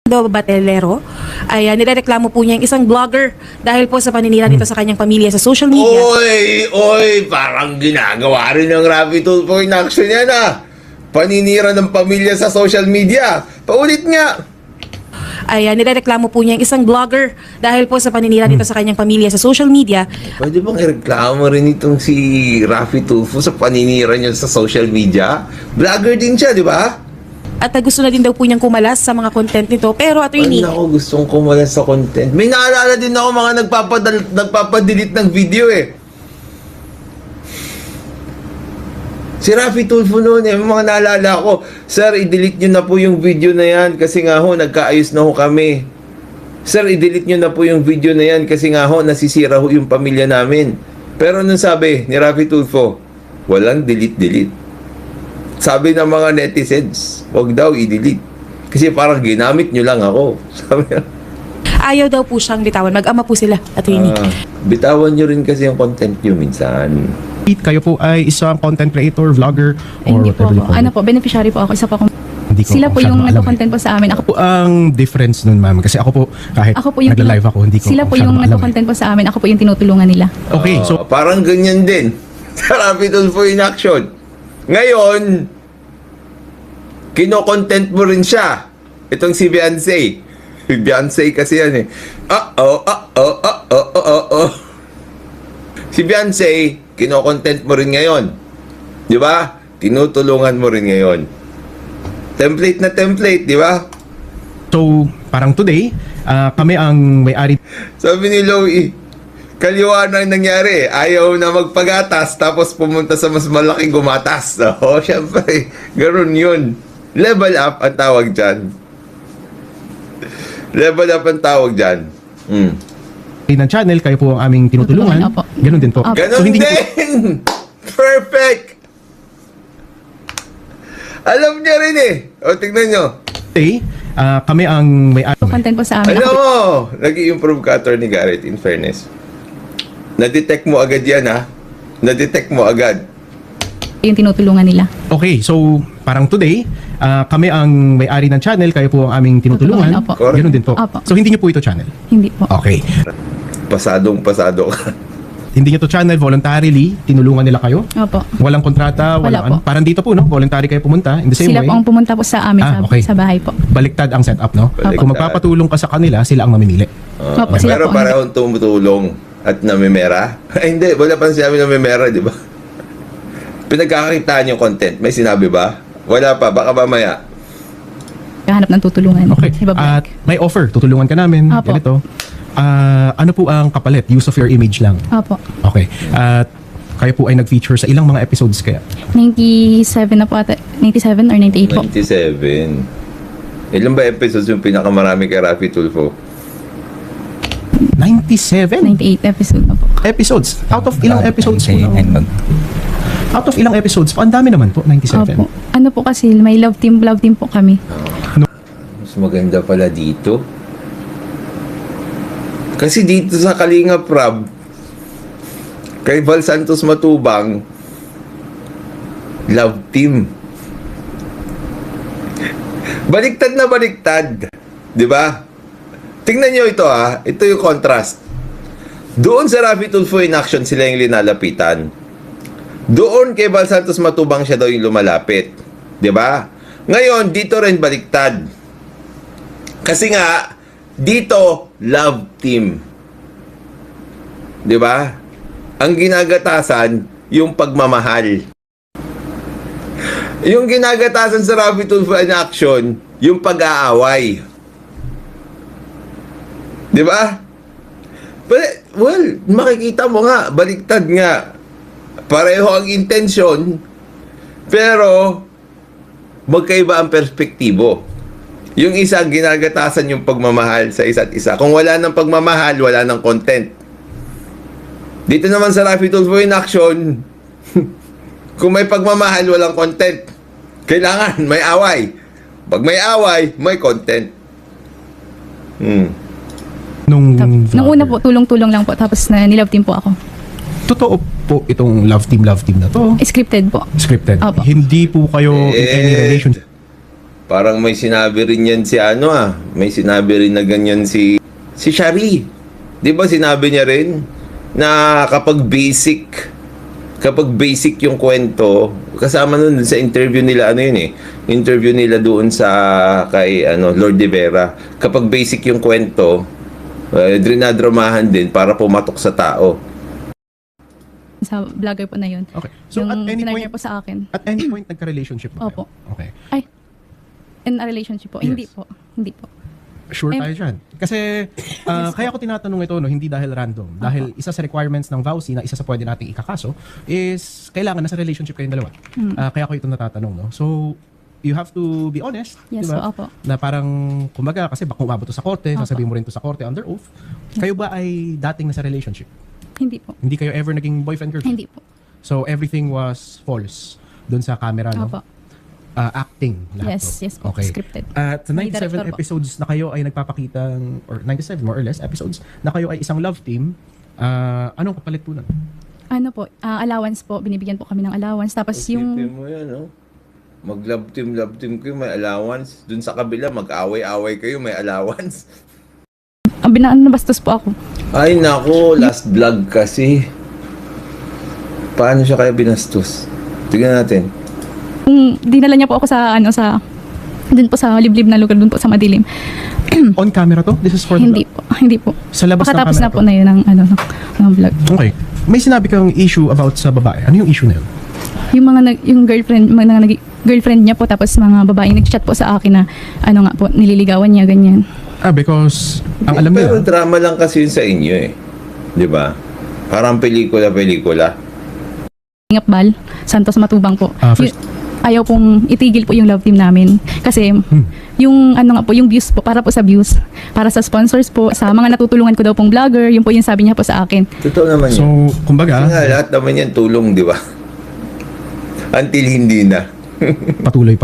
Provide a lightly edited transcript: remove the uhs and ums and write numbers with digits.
Batelero ay nirereklamo po niya yung isang vlogger dahil po sa paninira nito sa kanyang pamilya sa social media. Oy, parang ginagawa rin ng Rafi Tulfo in action yan Paninira ng pamilya sa social media. Paulit nga. Ay nirereklamo po niya yung isang vlogger dahil po sa paninira nito sa kanyang pamilya sa social media. Pwede bang ireklamo rin itong si Rafi Tulfo sa paninira niya sa social media? Vlogger din siya, di ba? At gusto na din daw po niyang kumalas sa mga content nito. Pero attorney, Ay, ako gustong kumalas sa content. May naalala din ako mga nagpapadelete ng video Si Rafi Tulfo noon mga naalala ko, Sir, i-delete nyo na po yung video na yan kasi nga ho, nagkaayos na ho kami. Sir, i-delete nyo na po yung video na yan kasi nga ho, nasisira ho yung pamilya namin. Pero nung sabi ni Rafi Tulfo, walang delete. Sabi ng mga netizens, wag daw i-delete. Kasi parang ginamit nyo lang ako. Sabi niya. ayaw daw po siyang bitawan. Mag-ama po sila, attorney. Bitawan nyo rin kasi yung content nyo minsan. Kayo po ay isang content creator, vlogger, or Hindi po whatever you ako. call Ano it. po, beneficiary po ako. Isa po akong... Hindi ko Sila po masyado yung alam nagko-content po sa amin. Ako Po ang difference nun, ma'am. Kasi ako po, kahit Ako po yung nagla-live ako, hindi ko Sila po masyado yung alam nagko-content po sa amin. Ako po yung tinutulungan nila. Okay, so Parang ganyan din. Sa Rafi Tulfo in action. Ngayon, kino-content mo rin siya. Itong si Beyonce. Si Beyonce kasi yan Si Beyonce, kino-content mo rin ngayon. Di ba? Tinutulungan mo rin ngayon. Template na template, di ba? so parang today, kami ang may-ari Sabi ni Louie, kaliwa na nangyari. Ayaw na magpagatas tapos pumunta sa mas malaking gumatas. Oo, syempre. Ganun yun. Level up ang tawag dyan. Level up ang tawag dyan. ng channel, kayo po ang aming tinutulungan. Opo. Ganun din po. Opo. Ganun So, hindi niyo po- din! Perfect! Alam niya rin O, tignan nyo. today, kami ang may-ari. Content po sa amin. Alam Ako po, mo, nag-i-improve ka, Attorney Garrett, in fairness. Na-detect mo agad yan, Na-detect mo agad. yung tinutulungan nila. Okay, so parang today, kami ang may-ari ng channel, kayo po ang aming tinutulungan. Opo. Correct. Ganun din po. Opo. So hindi niyo po ito channel. Hindi po. Okay. Pasadong-pasado ka. Hindi niyo to channel, voluntarily, tinulungan nila kayo. Opo. Walang kontrata, Wala walang po. Parang dito po, no? Voluntary kayo pumunta. In the same Sila way, po ang pumunta po sa amin okay. sa bahay po. baliktad ang setup, no? Baliktad. Kung magpapatulong ka sa kanila, sila ang mamimili. Opo, sila Pero po ang- parehong tumutulong at namimera. Ay, hindi. Wala pa sinabi namimera, di ba? Pinagkakakitaan yung content. May sinabi ba? Wala pa. Baka mamaya. Kahanap ng tutulungan. Okay. Sa babae. At may offer, tutulungan ka namin. Opo. Ganito. Ano po ang kapalit? Use of your image lang. Opo. Okay. At kayo po ay nag-feature sa ilang mga episodes kaya? 97 na po ata. 97 or 98 po. 97. Ilan ba episodes yung pinakamarami kay Rafi Tulfo? 97 98 episode na po. episodes. Out of ilang episodes po? Out of ilang episodes po? Ang dami naman po, 97. Opo. Ano po kasi, may love team po kami. Mas maganda pala dito. Kasi dito sa Kalinga Prab, kay Val Santos Matubang, love team. Baliktad na baliktad. Di ba? Tingnan nyo ito Ito yung contrast. Doon sa Rafi Tulfo in action, sila yung linalapitan. Doon kay Val Santos Matubang siya daw yung lumalapit. Di ba? Ngayon, dito rin baliktad. Kasi nga, dito, love team. Di ba? Ang ginagatasan, yung pagmamahal. Yung ginagatasan sa Rafi Tulfo in action, yung pag-aaway. Di ba? Well, makikita mo nga, baliktad nga. Pareho ang intensyon, pero magkaiba ang perspektibo. Yung isa, ginagatasan yung pagmamahal sa isa't isa. Kung wala ng pagmamahal, wala ng content. Dito naman sa Rafi Tulfo in action, kung may pagmamahal, walang content. Kailangan, may away. Pag may away, may content. Nung Nung una po, tulong-tulong lang po. Tapos na nilove team po ako. totoo po itong love team na to. Scripted po. Scripted. Opo. Hindi po kayo in any relationship. Parang may sinabi rin yan si may sinabi rin na ganyan si Shari. Di ba sinabi niya rin na kapag basic yung kwento, kasama nun sa interview nila, interview nila doon sa kay Lord de Vera. Kapag basic yung kwento, drinadramahan din para pumatok sa tao. Sa vlogger po na yun. Okay. So yung at any pinartner point, po sa akin. at any point nagka-relationship ba kayo? Opo. Okay. Ay, in a relationship po. Yes. Hindi po. Hindi po. Sure tayo dyan. Kasi kaya ko tinatanong ito, hindi dahil random. Dahil isa sa requirements ng VAUSI na isa sa pwede nating ikakaso is kailangan nasa relationship kayong dalawa. Kaya ko ito natatanong. No? So, you have to be honest. Yes, diba? opo. Na parang, kumbaga, kasi baka umabot to sa korte, sasabihin mo rin to sa korte under oath. Kayo ba ay dating nasa relationship? Hindi po. Hindi kayo ever naging boyfriend-girlfriend? Hindi po. So, everything was false dun sa camera, no? Opo. Acting lahat Yes, to. yes po. Scripted. At sa May 97 director po. episodes na kayo ay nagpapakita, or 97 more or less episodes, na kayo ay isang love team, anong kapalit po nun? Ano po, allowance po. Binibigyan po kami ng allowance. Tapos Isipin yung... mo yan, Mag-love team kayo, may allowance. Dun sa kabila, mag-away-away kayo, may allowance. Nabastos po ako. Ay, nako, last vlog kasi. Paano siya kaya binastos? Tignan natin. Dinala niya po ako sa dun po sa liblib na lugar, dun po sa madilim. On camera to? This is for Hindi po. Hindi po. Sa labas ng Pakatapos camera na po to? na yun ng vlog. Okay. May sinabi kang issue about sa babae. Ano yung issue na yun? Yung girlfriend niya po, tapos mga babaeng nag-chat po sa akin na nga po, nililigawan niya, ganyan. Because, ang alam Pero nila, drama lang kasi yun sa inyo Di ba? Parang pelikula. Ingapbal, Santos Matubang po. First- Ayaw pong itigil po yung love team namin. Kasi yung yung views po, para po sa views. Para sa sponsors po, sa mga natutulungan ko daw pong vlogger, yun po yung sabi niya po sa akin. Totoo naman so, yun. kumbaga, Kasi nga, lahat naman yan tulong, di ba? Until hindi na. patuloy pa